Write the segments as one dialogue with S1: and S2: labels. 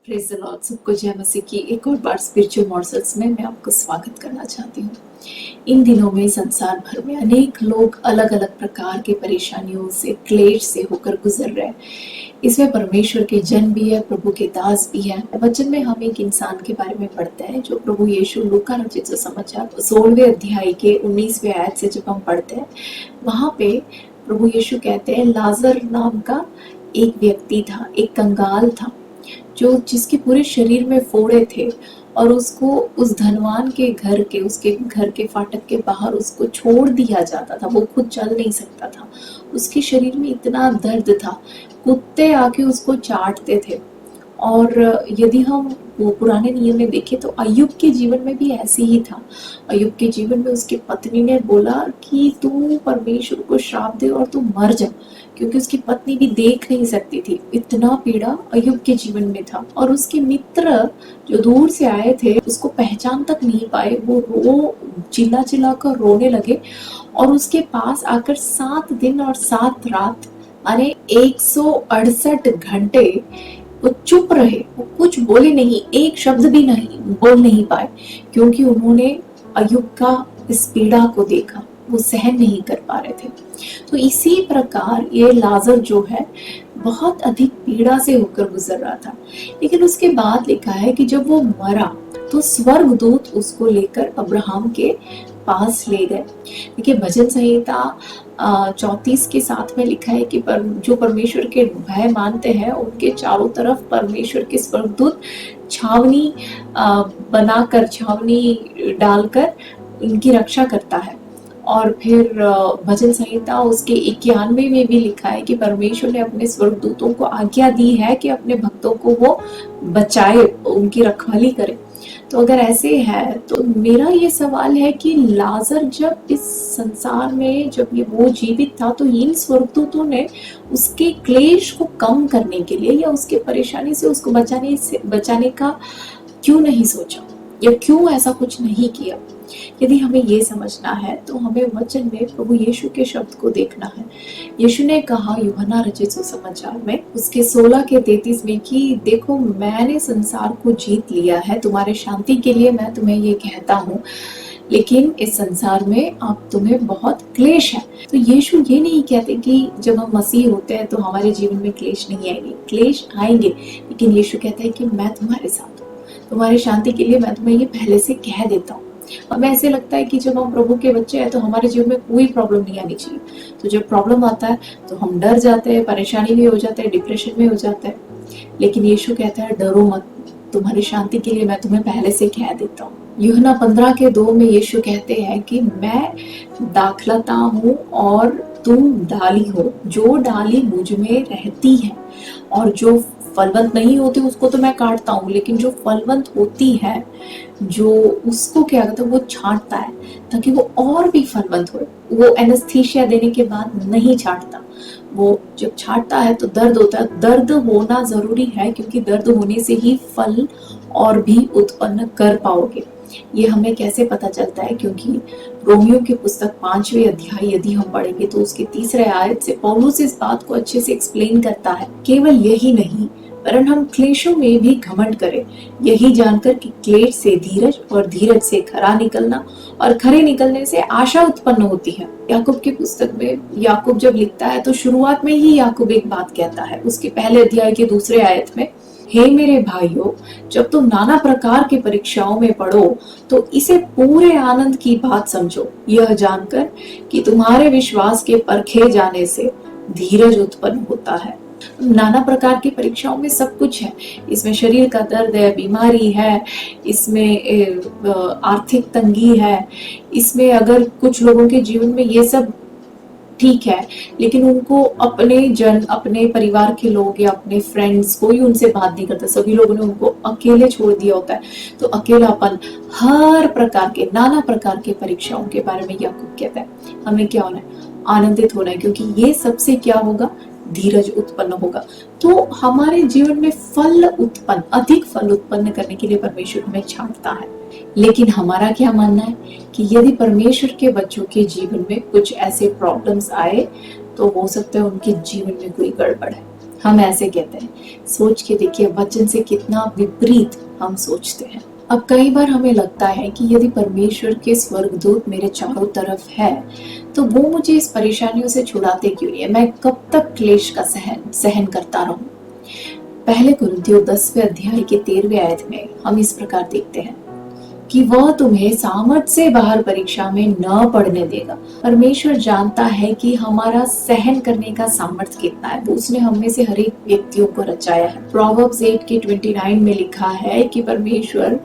S1: Praise the Lord, सबको जय मसीह की एक और बार स्पिरिचुअल मॉर्सल्स में मैं आपको स्वागत करना चाहती हूँ। इन दिनों में संसार भर में अनेक लोग अलग अलग प्रकार के परेशानियों से, क्लेश से होकर गुजर रहे हैं। इसमें परमेश्वर के जन भी है, प्रभु के दास भी है। वचन में हम एक इंसान के बारे में पढ़ते हैं जो प्रभु यीशु लूका रचित सुसमाचार 16वें अध्याय के 19वें आयत से जब हम पढ़ते हैं, वहाँ पे प्रभु यीशु कहते हैं लाजर नाम का एक व्यक्ति था, एक कंगाल था, जिसके पूरे शरीर में फोड़े थे और उसको उस धनवान के उसके घर के फाटक के बाहर उसको छोड़ दिया जाता था। वो खुद चल नहीं सकता था, उसके शरीर में इतना दर्द था, कुत्ते आके उसको चाटते थे। और यदि हम वो पुराने नियम में देखें तो अय्यूब के जीवन में भी ऐसे ही था। अय्यूब के जीवन में उसकी पत्नी ने बोला कि तू परमेश्वर को श्राप दे और तू मर जा, क्योंकि उसकी पत्नी भी देख नहीं सकती थी। इतना पीड़ा अय्यूब के जीवन में था। और उसके मित्र जो दूर से आए थे उसको पहचान तक नहीं पाए। वो चिल्ला चिल्ला कर रोने लगे और उसके पास आकर 7 दिन और 7 रात यानी 168 घंटे वो चुप रहे। वो कुछ बोले नहीं, एक शब्द भी नहीं बोल नहीं पाए, क्योंकि उन्होंने अय्यूब का इस पीड़ा को देखा, वो सहन नहीं कर पा रहे थे। तो इसी प्रकार ये लाजर जो है बहुत अधिक पीड़ा से होकर गुजर रहा था। लेकिन उसके बाद लिखा है कि जब वो मरा तो स्वर्गदूत उसको लेकर अब्राहम के पास ले गए। देखिए भजन संहिता 34 के साथ में लिखा है कि जो परमेश्वर के भय मानते हैं उनके चारों तरफ परमेश्वर के स्वर्गदूत छावनी बनाकर, छावनी डालकर इनकी रक्षा करता है। और फिर भजन संहिता उसके 91 में भी लिखा है कि परमेश्वर ने अपने स्वर्गदूतों को आज्ञा दी है कि अपने भक्तों को वो बचाए, उनकी रखवाली करे। तो अगर ऐसे है तो मेरा ये सवाल है कि लाजर जब इस संसार में जब वो जीवित था तो इन स्वर्गदूतों ने उसके क्लेश को कम करने के लिए या उसके परेशानी से उसको बचाने का क्यों नहीं सोचा, या क्यों ऐसा कुछ नहीं किया। यदि हमें ये समझना है तो हमें वचन में प्रभु यीशु के शब्द को देखना है। यीशु ने कहा यूहन्ना रचित सुसमाचार में उसके 16 के 33 में कि देखो मैंने संसार को जीत लिया है, तुम्हारे शांति के लिए मैं तुम्हें ये कहता हूँ, लेकिन इस संसार में अब तुम्हें बहुत क्लेश है। तो यीशु ये नहीं कहते कि जब हम मसीह होते हैं तो हमारे जीवन में क्लेश नहीं आएंगे, क्लेश आएंगे, लेकिन यीशु कहता है कि मैं तुम्हारे साथ हूँ, तुम्हारी शांति के लिए मैं तुम्हें ये पहले से कह देता हूँ। हमें ऐसे लगता है कि जब हम प्रभु के बच्चे हैं तो हमारे जीवन में कोई प्रॉब्लम नहीं आनी चाहिए। तो जब प्रॉब्लम आता है तो हम डर जाते हैं, परेशानी में हो जाते हैं, डिप्रेशन में हो जाते हैं। लेकिन यीशु कहता है डरो मत, तुम्हारी शांति के लिए मैं तुम्हें पहले से कह देता हूँ। यूहन्ना 15 के 2 में यीशु कहते हैं कि मैं दाखलता हूँ और तुम डाली हो, जो डाली मुझ में रहती है और जो फलवंत नहीं होती उसको तो मैं काटता हूँ, लेकिन जो फलवंत होती है जो उसको क्या कहते हैं वो छांटता है ताकि वो और भी फलवंत हो। वो एनेस्थीसिया देने के बाद नहीं छांटता, वो जब छांटता है तो दर्द होता है। दर्द होना जरूरी है क्योंकि दर्द होने से ही फल और भी उत्पन्न कर पाओगे। ये हमें कैसे पता चलता है, क्योंकि रोमियो की पुस्तक 5वें अध्याय यदि हम पढ़ेंगे तो उसके 3रे आयत से पौलुस इस बात को अच्छे से एक्सप्लेन करता है। केवल यही नहीं वरन हम क्लेशों में भी घमंड करें, यही जानकर कि क्लेश से धीरज और धीरज से खरा निकलना और खरे निकलने से आशा उत्पन्न होती है। याकूब की पुस्तक में याकूब जब लिखता है तो शुरुआत में ही याकूब एक बात कहता है उसके पहले अध्याय के 2रे आयत में, हे मेरे भाइयों, जब तुम नाना प्रकार की परीक्षाओं में पढ़ो तो इसे पूरे आनंद की बात समझो, यह जानकर कि तुम्हारे विश्वास के परखे जाने से धीरज उत्पन्न होता है। नाना प्रकार की परीक्षाओं में सब कुछ है, इसमें शरीर का दर्द है, बीमारी है, इसमें आर्थिक तंगी है, इसमें अगर कुछ लोगों के जीवन में ये सब ठीक है लेकिन उनको अपने परिवार के लोग या अपने फ्रेंड्स कोई उनसे बात नहीं करता, सभी लोगों ने उनको अकेले छोड़ दिया होता है। तो अकेलापन, हर प्रकार के नाना प्रकार के परीक्षाओं के बारे में याकूब कहता है हमें क्या होना है, आनंदित होना है, क्योंकि ये सबसे क्या होगा, धीरज उत्पन्न होगा। तो हमारे जीवन में अधिक फल उत्पन्न करने के लिए परमेश्वर हमें छांटता है। लेकिन हमारा क्या मानना है कि यदि परमेश्वर के बच्चों के जीवन में कुछ ऐसे प्रॉब्लम्स आए तो हो सकता है उनके जीवन में कोई गड़बड़ है। हम ऐसे कहते हैं। सोच के देखिए वचन से कितना विपरीत हम सोचते हैं। अब कई बार हमें लगता है कि यदि परमेश्वर के स्वर्गदूत मेरे चारों तरफ है तो वो मुझे इस परेशानियों से छुड़ाते क्यों नहीं है, मैं कब तक क्लेश का सहन करता रहूं। पहले कुरिन्थियों 10वें अध्याय के 13वें आयत में हम इस प्रकार देखते हैं कि वह तुम्हें सामर्थ से बाहर परीक्षा में न पड़ने देगा। परमेश्वर जानता है कि हमारा सहन करने का सामर्थ्य कितना है। वो उसने हम में से हर एक व्यक्तियों को रचाया है। प्रोवर्ब्स 8 के 29 में लिखा है कि परमेश्वर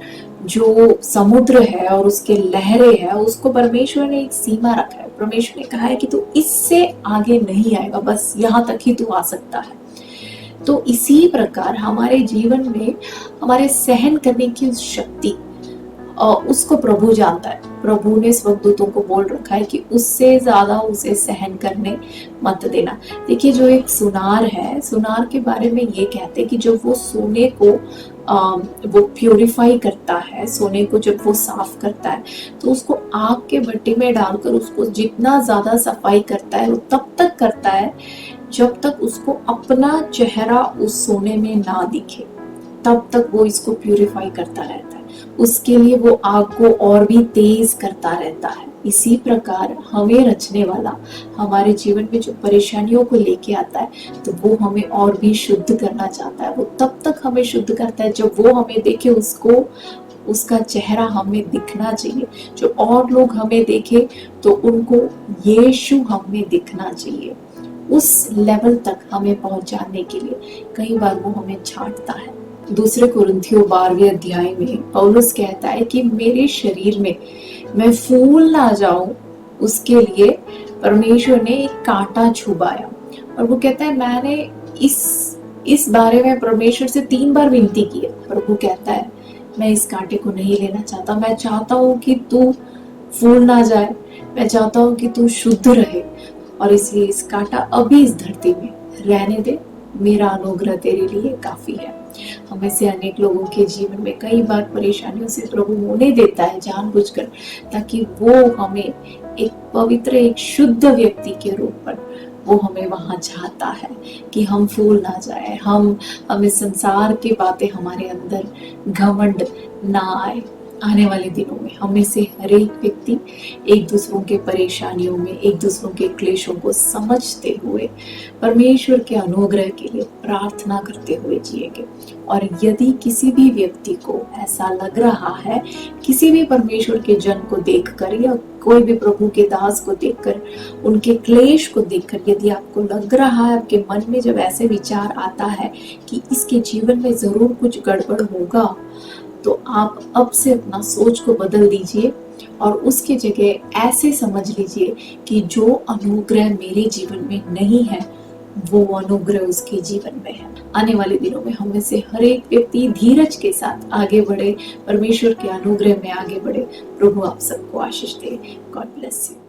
S1: जो समुद्र है और उसके लहरें है उसको परमेश्वर ने एक सीमा रखा है। परमेश्वर ने कहा है कि तू इससे आगे नहीं आएगा, बस यहाँ तक ही तू आ सकता है। तो इसी प्रकार हमारे जीवन में हमारे सहन करने की शक्ति उसको प्रभु जानता है। प्रभु ने स्वर्गदूतों को बोल रखा है कि उससे ज्यादा उसे सहन करने मत देना। देखिए जो एक सुनार है, सुनार के बारे में ये कहते हैं कि जब वो सोने को वो प्यूरिफाई करता है, सोने को जब वो साफ करता है तो उसको आग के भट्टी में डालकर उसको जितना ज्यादा सफाई करता है वो तब तक करता है जब तक उसको अपना चेहरा उस सोने में ना दिखे, तब तक वो इसको प्यूरिफाई करता रहता है। उसके लिए वो आग को और भी तेज करता रहता है। इसी प्रकार हमें रचने वाला हमारे जीवन में जो परेशानियों को लेके आता है तो वो हमें और भी शुद्ध करना चाहता है। वो तब तक हमें शुद्ध करता है जब वो हमें देखे, उसको उसका चेहरा हमें दिखना चाहिए। जो और लोग हमें देखे तो उनको यीशु हमें दिखना चाहिए। उस लेवल तक हमें पहुंचाने के लिए कई बार वो हमें छांटता है। दूसरे कुरिन्थियों 12वें अध्याय में पौलुस कहता है कि मेरे शरीर में मैं फूल ना जाऊं उसके लिए परमेश्वर ने एक कांटा छुपाया। और वो कहता है मैंने इस बारे में परमेश्वर से 3 बार विनती की है। प्रभु कहता है मैं इस कांटे को नहीं लेना चाहता, मैं चाहता हूँ कि तू फूल ना जाए, मैं चाहता हूँ कि तू शुद्ध रहे, और इसलिए इस कांटा अभी इस धरती में रहने दे, मेरा अनुग्रह तेरे लिए काफी है। हमें से अनेक लोगों के जीवन में कई बार परेशानियों से प्रभु होने देता है जानबूझकर, ताकि वो हमें एक पवित्र, एक शुद्ध व्यक्ति के रूप पर वो हमें वहां चाहता है कि हम फूल ना जाए, हमें संसार की बातें हमारे अंदर घमंड ना आए। आने वाले दिनों में हमें से हर एक व्यक्ति एक दूसरों के परेशानियों में, एक दूसरों के क्लेशों को समझते हुए परमेश्वर के अनुग्रह के लिए प्रार्थना करते हुए जिएंगे। और यदि किसी भी व्यक्ति को ऐसा लग रहा है, किसी भी परमेश्वर के जन को देखकर या कोई भी प्रभु के दास को देखकर, उनके क्लेश को देखकर यदि आपको लग रहा है, आपके मन में जब ऐसे विचार आता है कि इसके जीवन में जरूर कुछ गड़बड़ होगा, तो आप अब से अपना सोच को बदल दीजिए और उसकी जगह ऐसे समझ लीजिए कि जो अनुग्रह मेरे जीवन में नहीं है वो अनुग्रह उसके जीवन में है। आने वाले दिनों में हम में से हर एक व्यक्ति धीरज के साथ आगे बढ़े, परमेश्वर के अनुग्रह में आगे बढ़े। प्रभु आप सबको आशीष दे। God bless you.